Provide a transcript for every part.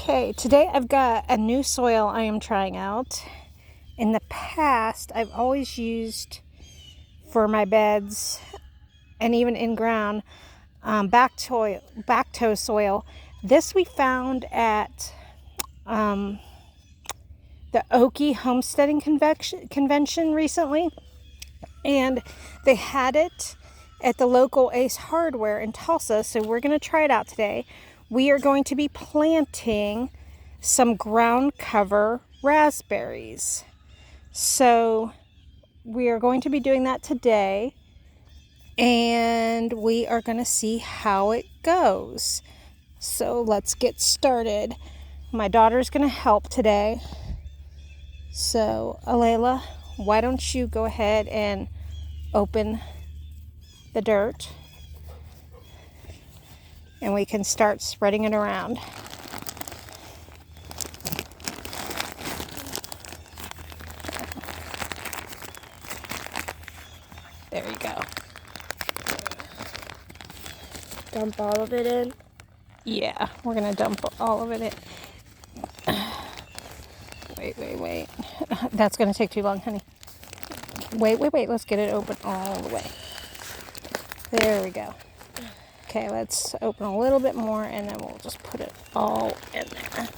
Okay, today I've got a new soil I am trying out. In the past, I've always used for my beds and even in ground back toe soil. This we found at the Okie Homesteading Convention recently, and they had it at the local Ace Hardware in Tulsa, so we're going to try it out today. We are going to be planting some ground cover raspberries. So we are going to be doing that today, and we are going to see how it goes. So let's get started. My daughter's going to help today. So Alayla, why don't you go ahead and open the dirt, and we can start spreading it around. There you go. Dump all of it in? Yeah, we're gonna dump all of it in. Wait. That's gonna take too long, honey. Wait. Let's get it open all the way. There we go. Okay, let's open a little bit more, and then we'll just put it all in there.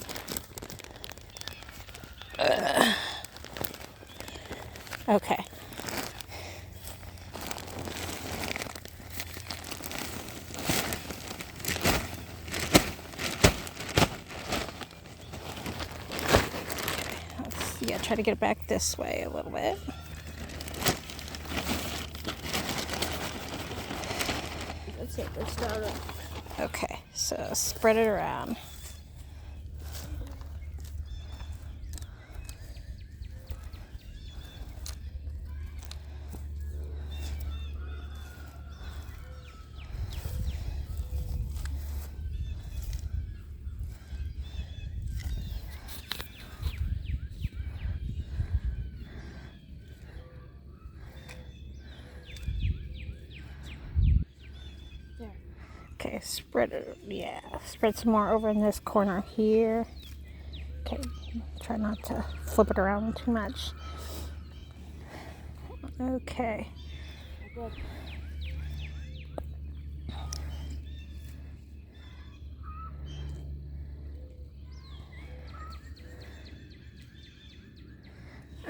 Okay. Yeah, try to get it back this way a little bit. Let's take this down. Okay, so spread it around. Okay, spread it, spread some more over in this corner here. Okay, try not to flip it around too much. Okay.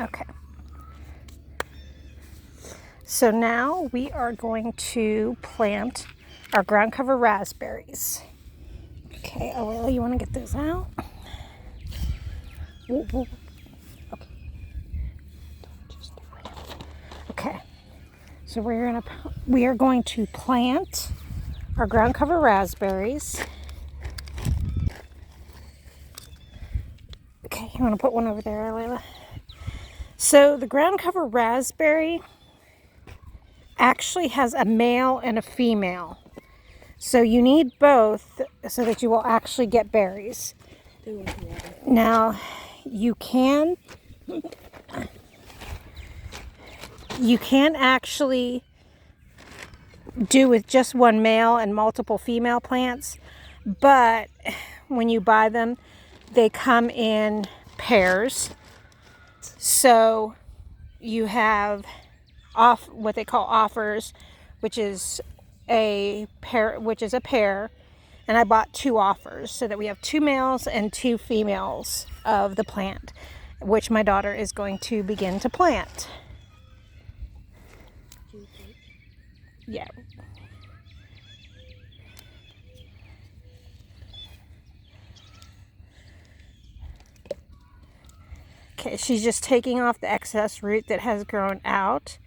Okay. So now we are going to plant our ground cover raspberries. Okay, Aurelia, you want to get those out? Whoa. Okay. So we are going to plant our ground cover raspberries. Okay, you want to put one over there, Layla? So the ground cover raspberry actually has a male and a female. So you need both so that you will actually get berries. Now, you can actually do with just one male and multiple female plants, but when you buy them, they come in pairs. So you have what they call offers, which is a pair, and I bought 2 offers so that we have 2 males and 2 females of the plant, which my daughter is going to begin to plant. Yeah. Okay, she's just taking off the excess root that has grown out.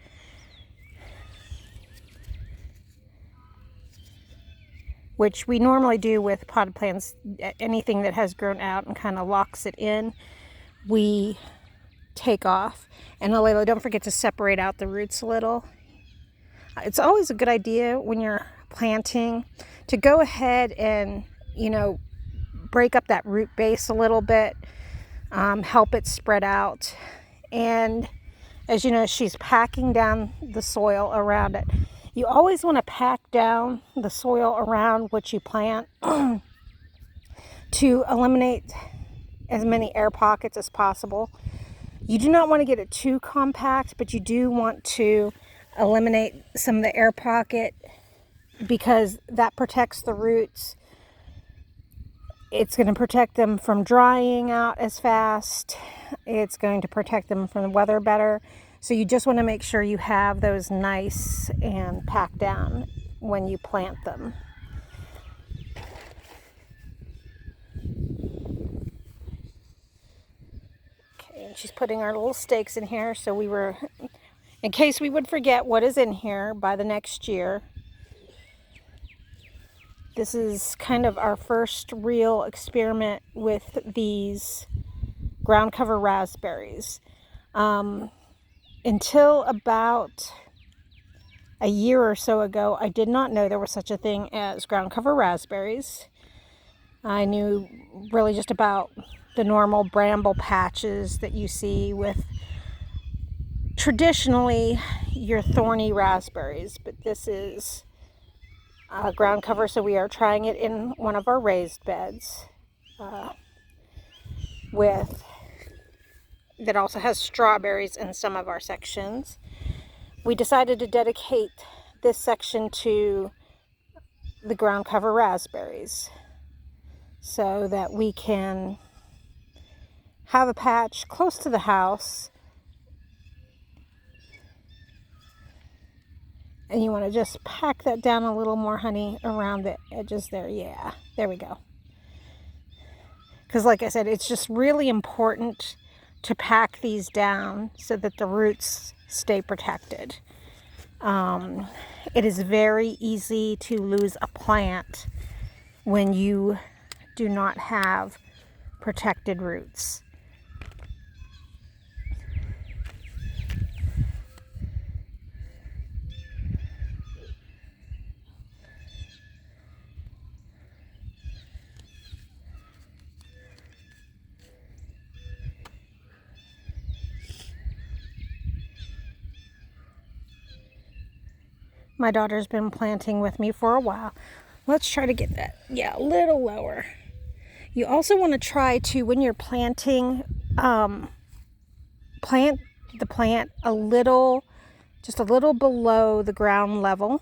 Which we normally do with potted plants. Anything that has grown out and kind of locks it in, we take off. And Alayla, don't forget to separate out the roots a little. It's always a good idea when you're planting to go ahead and, break up that root base a little bit, help it spread out. And as you know, she's packing down the soil around it. You always want to pack down the soil around what you plant to eliminate as many air pockets as possible. You do not want to get it too compact, but you do want to eliminate some of the air pocket because that protects the roots. It's going to protect them from drying out as fast. It's going to protect them from the weather better. So you just want to make sure you have those nice and packed down when you plant them. Okay, and she's putting our little stakes in here so in case we would forget what is in here by the next year. This is kind of our first real experiment with these ground cover raspberries. Until about a year or so ago, I did not know there was such a thing as ground cover raspberries. I knew really just about the normal bramble patches that you see with traditionally your thorny raspberries, but this is ground cover, so we are trying it in one of our raised beds that also has strawberries in some of our sections. We decided to dedicate this section to the ground cover raspberries so that we can have a patch close to the house. And you want to just pack that down a little more, honey, around the edges there. Yeah, there we go. Because like I said, it's just really important to pack these down so that the roots stay protected. It is very easy to lose a plant when you do not have protected roots. My daughter's been planting with me for a while. Let's try to get that, a little lower. You also want to try to, when you're planting, plant the plant just a little below the ground level.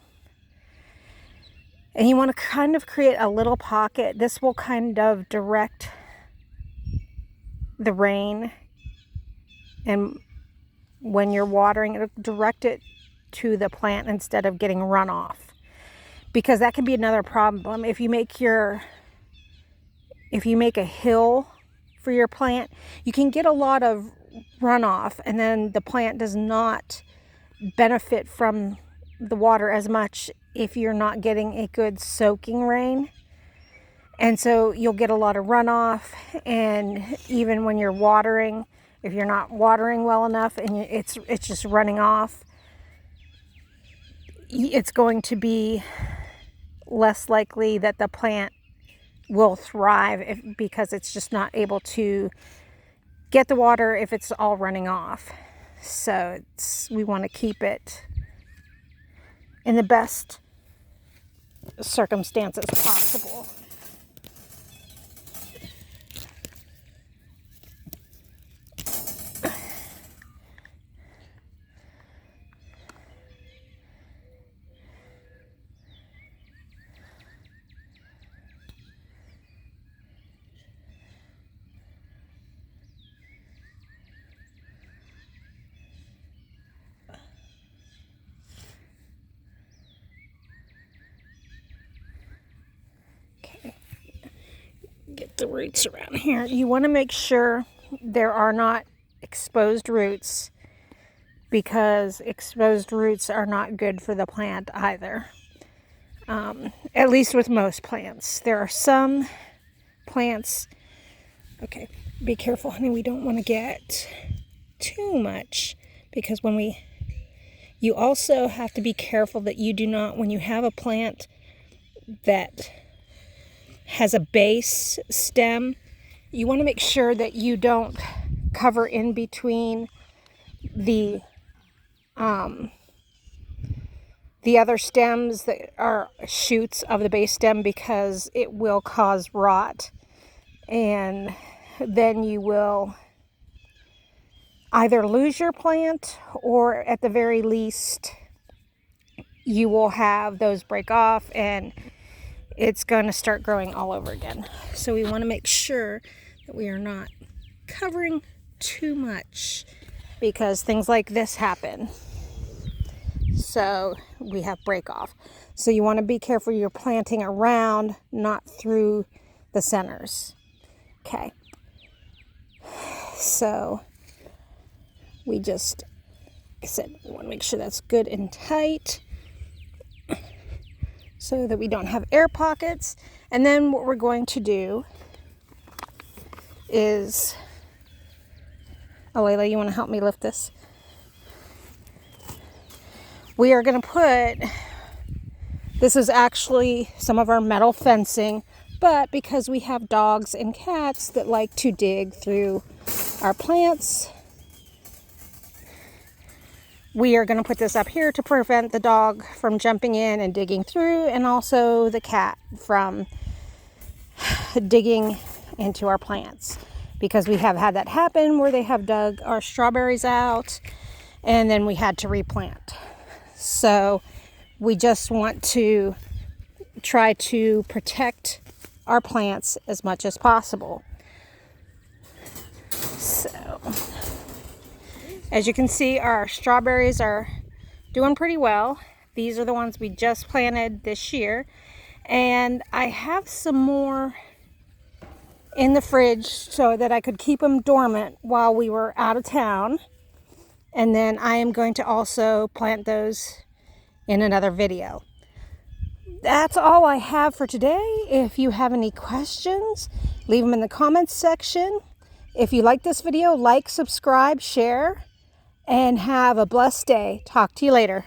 And you want to kind of create a little pocket. This will kind of direct the rain. And when you're watering, it'll direct it to the plant instead of getting runoff. Because that can be another problem. If you make a hill for your plant, you can get a lot of runoff, and then the plant does not benefit from the water as much if you're not getting a good soaking rain. And so you'll get a lot of runoff, and even when you're watering, if you're not watering well enough and it's just running off, it's going to be less likely that the plant will thrive because it's just not able to get the water if it's all running off. So we want to keep it in the best circumstances possible. Get the roots around here. You want to make sure there are not exposed roots, because exposed roots are not good for the plant either. At least with most plants. There are some plants, okay, be careful, honey, we don't want to get too much, because you also have to be careful that you do not, when you have a plant that has a base stem, you want to make sure that you don't cover in between the other stems that are shoots of the base stem, because it will cause rot. and then you will either lose your plant, or at the very least you will have those break off and it's going to start growing all over again. So we want to make sure that we are not covering too much, because things like this happen. So we have break off. So you want to be careful you're planting around, not through the centers. Okay. So we just, like I said, we want to make sure that's good and tight so that we don't have air pockets. And then what we're going to do is, oh, Layla, you want to help me lift this? We are going to put, this is actually some of our metal fencing, but because we have dogs and cats that like to dig through our plants, we are going to put this up here to prevent the dog from jumping in and digging through, and also the cat from digging into our plants, because we have had that happen where they have dug our strawberries out and then we had to replant. So we just want to try to protect our plants as much as possible. So as you can see, our strawberries are doing pretty well. These are the ones we just planted this year. And I have some more in the fridge so that I could keep them dormant while we were out of town. And then I am going to also plant those in another video. That's all I have for today. If you have any questions, leave them in the comments section. If you like this video, like, subscribe, share, and have a blessed day. Talk to you later.